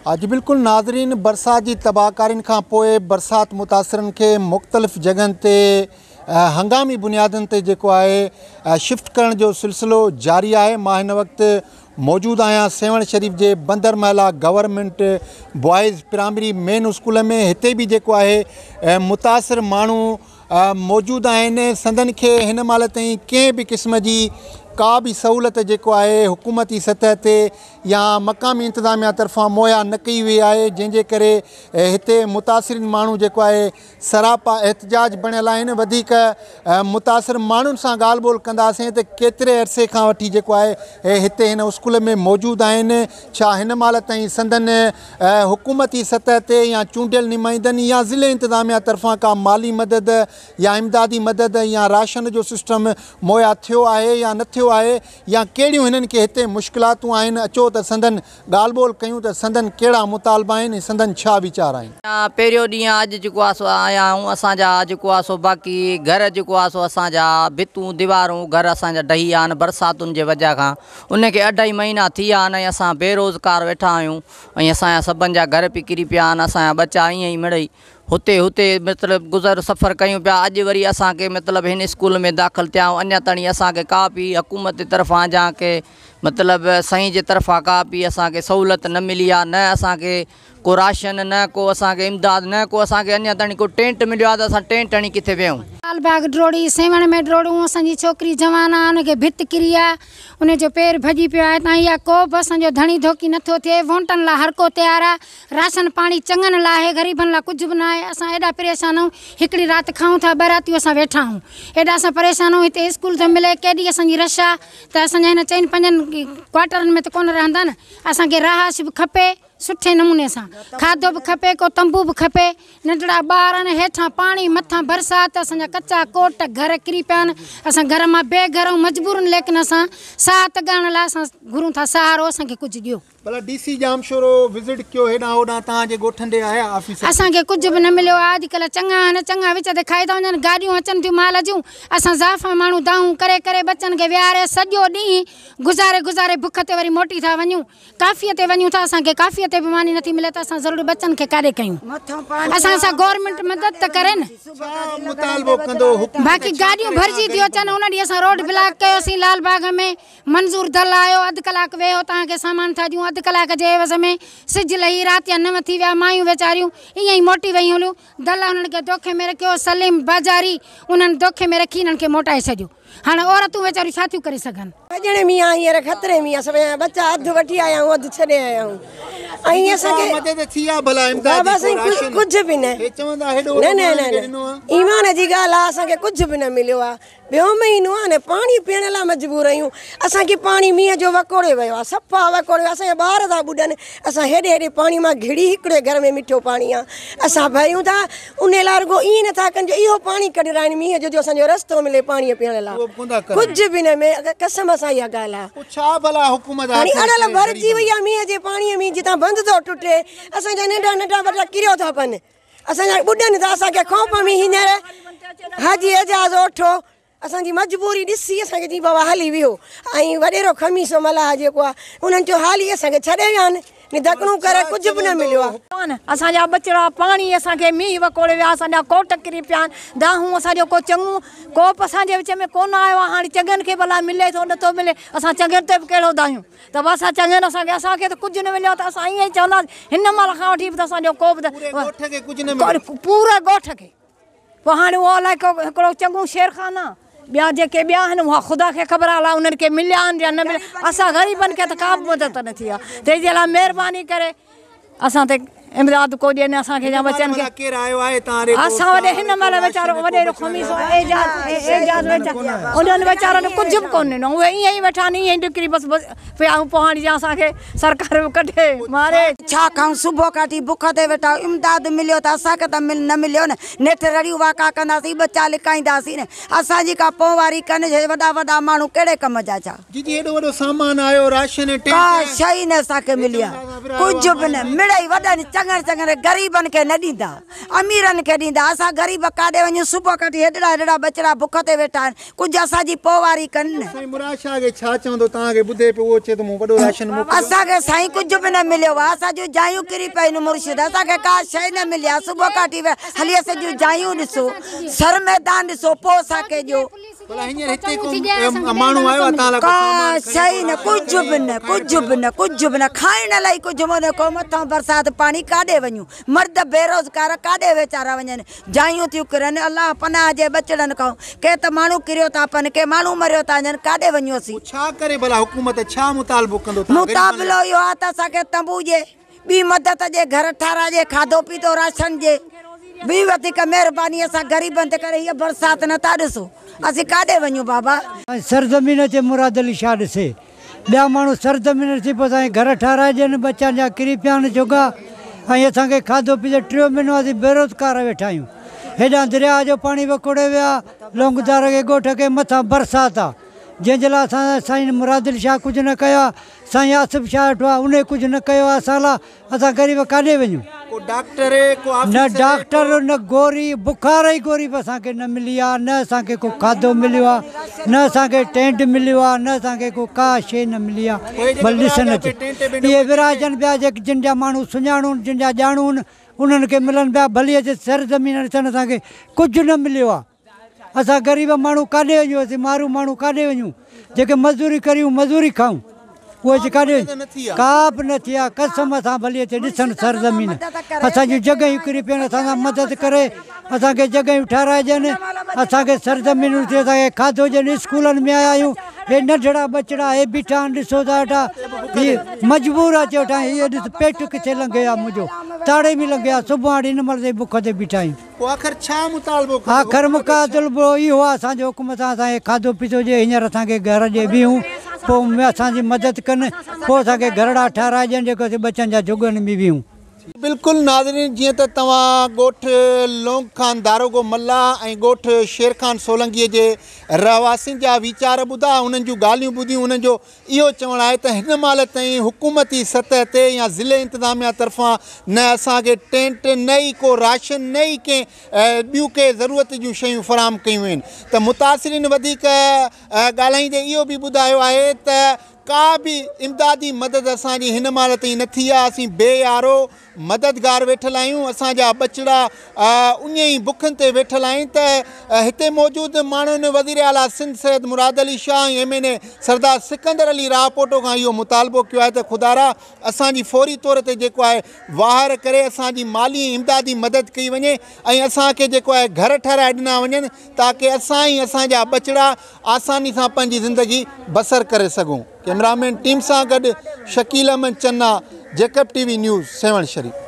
अज बिल्कुल नाज़रीन बरसात की तबाहकारिन खां पोइ बरसात मुतासरन के मुख्तलिफ़ जगहन ते हंगामी बुनियादन ते जेको आहे शिफ्ट करण जो सिलसिलो जारी है। मां हिन वक्त मौजूद आया सेवण शरीफ के बंदर महला government boys primary main school में। हिते भी जेको आहे मुतासर मानू मौजूद आहिनि। संदन के हिन महिल ताईं कंहिं भी किस्म की का भी सहूलत जेको आहे हुकूमती सतह ते या मक़ामी इंतज़ामिया तरफ़ां मुहैया न कई हुई है, जंहिंजे करे हिते मुतासिर मानू जेको आहे सरापा एहतजाज बणियल आहिनि। वधीक मुतासिर माण्हुनि सां ॻाल्हि ॿोल कंदासीं त केतिरे अरसे खां वठी जेको आहे हिते हिन स्कूल में मौजूद आहिनि। छा हिन महिल ताईं संदन हुकूमती सतह ते या चूंडियल नुमाइंदनि या ज़िले इंतज़ामिया तरफ़ां का माली मदद या इमदादी मदद या राशन जो सिस्टम मुहैया थियो आहे या न थियो आहे, या कहिड़ियूं हिननि खे हिते मुश्किलातूं आहिनि। अचो त संदन ॻाल्हि ॿोल कयूं त संदन कहिड़ा मुतालबा आहिनि, संदन छा वीचार आहिनि। पहिरियों ॾींहुं अॼु जेको आहे सो आया आहियूं असांजा जेको आहे सो बाक़ी घर जेको आहे सो असांजा भितूं दीवारूं घर असांजा ढही आहिनि बरसातुनि जे वजह खां। उनखे 2.5 महीना थी विया आहिनि ऐं असां बेरोज़गार वेठा आहियूं ऐं असांजा सभिनि जा घर बि किरी पिया आहिनि। असांजा बच्चा ईअं ई मिड़ई हुते मतलब गुज़र सफ़र कयूं पिया। अॼु वरी असांखे मतलब हिन स्कूल में दाख़िल थिया आहियूं। अञा ताईं असांखे का भी हुकूमत जी तरफ़ां जा के मतलब साईं जे तरफ़ां का भी असांखे सहूलत न मिली आहे। न असांखे को राशन, न को असांखे इमदाद, न को असांखे अञा ताईं को टेंट मिलियो आहे त असां टेंट हणी किथे वियूं। लालबाग ड्रोड़ी सेवण में ड्रोड़ूं असांजी छोकिरी जवान आहे, उनखे भित किरी आहे, उनजो पेर भॼी पियो आहे। तां इहा को बि असांजो धणी धोकी नथो थिए। वोटनि लाइ हर को तयारु आहे, राशन पाणी चङनि लाइ आहे, ग़रीबनि लाइ कुझु बि न आहे। असां एॾा परेशान आहियूं, हिकिड़ी राति खाऊं था, ॿ रातियूं असां वेठा आहियूं। एॾा असां परेशान आहियूं। हिते स्कूल थो मिले, केॾी असांजी रश आहे त असांजा हिन 4-5 क्वार्टरनि में त कोन रहंदा न। असांखे रहाश बि खपे सुठे नमूने सां, खाधो बि खपे, को तंबू बि खपे। नंढड़ा ॿार आहिनि, हेठां पाणी, मथां बरसाति, असांजा कचा कोट घर किरी पिया आहिनि। असां घर मां बेघर ऐं मजबूर आहिनि, लेकिन असां साह तॻाइण लाइ असां घुरूं था सहारो, असांखे कुझु ॾियो। भला डीसी जाम शोरो विज़िट कयो हेॾां होॾां, तव्हांजे ॻोठनि ॾे आया ऑफिसर? असांखे कुझु बि न मिलियो आहे। अॼुकल्ह चङा आहिनि, चङा विच ते खाई था वञनि, गाॾियूं अचनि थियूं माल जूं। असां ज़ाइफ़ा माण्हू दाहूं करे करे बच्चनि खे विहारे सॼो ॾींहुं गुज़ारे बुख ते वरी मोटी था वञूं। काफ़ीअ ते वञूं था, असांखे काफ़ीअ ते बि मानी नथी मिले त असां ज़रूरु बच्चनि खे काॾे कयूं। असां सां गवर्नमेंट मदद त करे न। बाक़ी गाॾियूं भरिजी थियूं अचनि। उन ॾींहुं असां रोड ब्लॉक कयोसीं लालबाग में, मंज़ूर दल आयो, अधु कलाक वेहो, तव्हांखे सामान था ॾियूं। अधु कलाक जे एवज़ में सिज लही राति या 9 थी विया, मायूं वेचारियूं ईअं ई मोटी वयूं हलियूं। दल उन्हनि खे दोखे में रखियो, सलीम बाज़ारी उन्हनि दोखे में रखी इन्हनि खे मोटाए छॾियो। हाँ औरतूं वेचारियूं छा थियूं करे सघनि। अजणे में हींअर ख़तरे में सभु बच्चा अधु वठी आया आहियूं, अधु छॾे आया आहियूं। ऐं असांखे कुझु बि न ईमान जी ॻाल्हि आहे, असांखे कुझु बि न मिलियो आहे। ॿियो महीनो आहे न, पाणी पीअण लाइ मजबूर आहियूं। असांखे पाणी मींहं जो वकोड़े वियो आहे, सफ़ा वकोड़े। असांजा ॿार था ॿुॾनि, असां हेॾे पाणी मां घिड़ी हिकिड़े घर में मिठो पाणी आहे, असां भरियूं था। उन लाइ रुॻो ईअं नथा कनि जो इहो पाणी कढराइनि मींहं जो असांजो रस्तो मिले पाणी पीअण लाइ। कुझु बि न में कसम सां इहा ॻाल्हि आहे। अड़ल भरिजी वई आहे मींहं जे पाणीअ में, जितां बंदि थो टुटे। असांजा नंढा वॾा किरियो था पवनि, असांजा ॿुॾनि था। असांखे खौफ़ में हींअर हाजी एजाज़ ओठो असांजी मजबूरी ॾिसी असांखे चई बाबा हली वियो। ऐं वॾेरो खमीसो मलाह जेको आहे उन्हनि चयो हाली असांखे छॾे विया आहिनि, धकड़ूं करे कुझु बि न मिलियो आहे। असांजा बचड़ा पाणी असांखे मींहुं वकोड़े विया, असांजा कोट किरी पिया आहिनि, दाहूं असांजो को चङो कोप असांजे विच में कोन आयो आहे। हाणे चङनि खे भला मिले थो नथो मिले, असां चङनि ते बि कहिड़ो दायूं त बसि असां चङनि असांखे त कुझु न मिलियो त असां ईअं ई चवंदासीं हिन महिल खां वठी बि त असांजो को बि पूरे ॻोठ खे। पोइ हाणे उहो अलाए हिकिड़ो चङो शेरखाना ॿिया जेके ॿिया आहिनि उहा ख़ुदा खे ख़बर आहे उन्हनि खे मिलिया आहिनि या न मिलिया। असां ग़रीबनि खे त का बि मदद न थी आहे। तंहिंजे लाइ महिरबानी करे असां ते इमदाद को ॾियनि असांखे या बच्चनि खे। असां वॾे हिन महिल वीचारो वॾेरो खमीसो उन्हनि वीचारनि कुझु बि कोन ॾिनो, उहे ईअं ई वेठा आहिनि, ईअं ई निकिरी बसि पिया आहियूं। पोइ हाणे जीअं असांखे सरकार कढे मारे छा खाऊं। सुबुह खां वठी बुख ते वेठा, इमदाद मिलियो त असांखे त न मिलियो न। नेठ रड़ियूं वाका कंदासीं, बच्चा लिकाईंदासीं न। असांजी का पोइवारी कनि, वॾा माण्हू कहिड़े कम जा छा। सामान आयो, राशन का शइ न असांखे मिली आहे, कुझु बि न। मिड़ई वॾनि चङनि ग़रीबनि खे न ॾींदा, अमीरनि खे ॾींदा। असां ग़रीब काॾे वञूं, सुबुह कटी हेॾड़ा हेॾड़ा बचड़ा बुख ते वेठा आहिनि, कुझु असांजी पोवारी कनि। असांखे साईं कुझु बि न मिलियो आहे, असांजूं जायूं किरी पयूं मुर्शिद, असांखे का शइ न मिली आहे। सुबुह काटी हली असांजूं जायूं ॾिसो, सर मैदान ॾिसो, पोइ असांखे ॾियो का शइ न, कुझु बि न, कुझु बि न, कुझु बि न। खाइण लाइ कुझु बि न को, मथां बरसाति पाणी काॾे वञूं, मर्द बेरोज़गार काॾे वीचारा वञनि, जायूं थियूं किरनि। अलाह पनाह जे बचड़नि खां के त माण्हू किरियो था पवनि, के माण्हू मरियो था वञनि, काॾे वञूं असीं? छा करे भला हुकूमत, छा मुतालबो कंदो? मुताबिलो इहो आहे त असांखे तंबू ॾिए, ॿी मदद जे, घर ठाराइजे, खाधो पीतो राशन जे, ॿी वधीक महिरबानी असां ग़रीबनि ते करे। हीअ बरसाति नथा ॾिसो, असीं काॾे वञूं बाबा? सरज़मीन ते मुराद अली शाह ॾिसे, ॿिया माण्हू सरज़मीन ते पोइ असांखे घर ठाराइजनि, बच्चनि जा किरी पिया आहिनि चोगा, ऐं असांखे खाधो पीतो 3 महीनो असीं बेरोज़गार वेठा आहियूं। हेॾां दरिया जो पाणी वकोड़े विया, लौंगदार खे ॻोठ खे, मथां बरसाति आहे, जंहिंजे लाइ असां साईं मुराद अली शाह कुझु न कयो आहे, साईं आसिफ शाह वेठो आहे, उन कुझु न कयो आहे असां लाइ। असां ग़रीब काॾे वञूं? न डॉक्टर न गोरी, बुखार जी गोरी बि असांखे न मिली आहे, न असांखे को खाधो मिलियो आहे, न असांखे टेंट मिलियो आहे, न असांखे को का शइ न मिली आहे। भले ॾिसनि अचे इहे विराजनि पिया, जेके जिन जा माण्हू सुञाणूं, जिन जा ॼाणूं, उन्हनि खे मिलनि पिया। भली अचे सरज़मीन ॾिसनि, असांखे कुझु न मिलियो आहे। असां ग़रीब माण्हू काॾे वञूं? असीं मारू माण्हू काॾे वञूं? जेके मज़दूरी करियूं, मज़दूरी खाऊं, उहे काॾे? का बि न थी आहे कसम। असां भली अचे ॾिसनि सरज़मीन, असांजूं जॻहियूं किरी पियूं आहिनि, असां मदद करे असांखे जॻहियूं ठाराइजनि, असांखे सरज़मीनूं थी, असांखे खाधो ॾियनि। स्कूलनि में आया आहियूं, हे नंढड़ा बचड़ा हे बीठा आहिनि, ॾिसो था वेठा, हीअ मजबूर आहे चयो वेठा। हीअ ॾिस पेट किथे लंघे आहे मुंहिंजो, ताड़े बि लंघे आहे, सुबुह हाणे हिन महिल बुख ते बीठा आहियूं। आख़िर मुतालबो इहो आहे असांजो हुकुमत सां, असांखे खाधो पीतो ॾिए, हींअर असांखे घर ॾे बीहूं, पोइ असांजी मदद कनि, पोइ असांखे घरड़ा ठाराइजनि, जेको असीं बचनि जा जुगनि में बीहूं। बिल्कुलु नाज़रीन, जीअं त तव्हां ॻोठ लोंग खान दारोगो मल्ला ऐं ॻोठ शेर खान सोलंकीअ जे रहवासियुनि जा वीचार ॿुधा, उन्हनि जूं ॻाल्हियूं ॿुधियूं। उन्हनि जो इहो चवणु आहे त हिन महिल ताईं हुकूमती सतह ते या ज़िले इंतिज़ामिया तरफ़ां न असांखे टेंट, न ई को राशन, न ई कंहिं ॿियूं के ज़रूरत जूं शयूं फ़राहम कयूं आहिनि। त मुतासिरीन वधीक ॻाल्हाईंदे इहो बि ॿुधायो आहे त का बि इमदादी मदद असांजी हिन महिल ताईं न थी आहे। असीं बेयारो मददगार वेठल आहियूं, असांजा बचड़ा उन ई बुखनि ते वेठल आहिनि। त हिते मौजूदु माण्हुनि वज़ीर आला सिंध सैयद मुराद अली शाह ऐं MNA सरदार सिकंदर अली रापोटो खां इहो मुतालबो कयो आहे त ख़ुदारा असांजी फौरी तौर ते जेको आहे वाहर करे असांजी माली इमदादी मदद कई वञे ऐं असांखे जेको आहे घर ठाराए ॾिना वञनि, ताकी असां ऐं असांजा बचड़ा आसानी सां पंहिंजी ज़िंदगी बसर करे सघूं। कैमरामैन टीम सां गॾु शकील अहमद चन्ना, जेकब TV न्यूज़, सेवण शरीफ़।